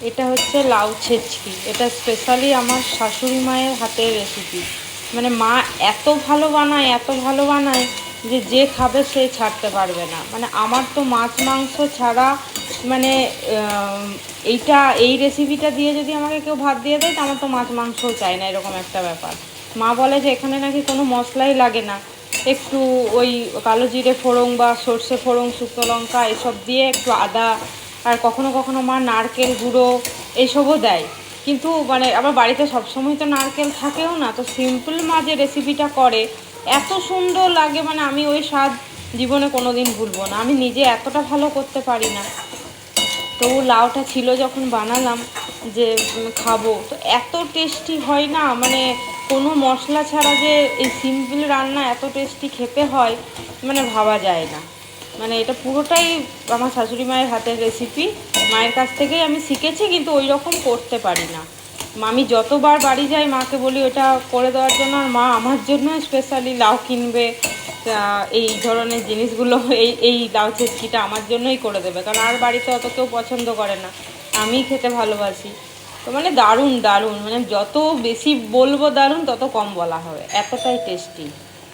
এটা হচ্ছে লাউ ছেচকি। এটা স্পেশালি আমার শাশুড়ি মায়ের হাতের রেসিপি। মানে মা এত ভালো বানায়, এত ভালো বানায় যে যে খাবে সে ছাড়তে পারবে না। মানে আমার তো মাছ মাংস ছাড়া মানে এই রেসিপিটা দিয়ে যদি আমাকে কেউ ভাত দিয়ে দেয় তো আমার তো মাছ মাংসও চাই না, এরকম একটা ব্যাপার। মা বলে যে এখানে নাকি কোনো মশলাই লাগে না, একটু ওই কালো জিরে ফোড়ন বা সর্ষে ফোড়ন, শুকনো লঙ্কা এসব দিয়ে একটু আদা, আর কখনো কখনো মা নারকেল গুঁড়ো এইসবও দেয়। কিন্তু মানে আমার বাড়িতে সবসময় তো নারকেল থাকেও না, তো সিম্পল মা যে রেসিপিটা করে এত সুন্দর লাগে, মানে আমি ওই স্বাদ জীবনে কোনো দিন ভুলবো না। আমি নিজে এতটা ভালো করতে পারি না, তো লাউটা ছিল যখন বানালাম যে খাবো, তো এত টেস্টি হয় না, মানে কোনো মশলা ছাড়া যে এই সিম্পল রান্না এত টেস্টি খেতে হয় মানে ভাবা যায় না। মানে এটা পুরোটাই আমার শাশুড়ি মায়ের হাতের রেসিপি। মায়ের কাছ থেকেই আমি শিখেছি, কিন্তু ওই রকম করতে পারি না। আমি যতবার বাড়ি যাই মাকে বলি ওটা করে দেওয়ার জন্য, আর মা আমার জন্য স্পেশালি লাউ কিনবে, এই ধরনের জিনিসগুলো, এই লাউ ছেচকিটা আমার জন্যই করে দেবে, কারণ আর বাড়িতে অত কেউ পছন্দ করে না, আমিই খেতে ভালোবাসি। তো মানে দারুণ দারুণ, মানে যত বেশি বলবো দারুণ তত কম বলা হবে, এতটাই টেস্টি।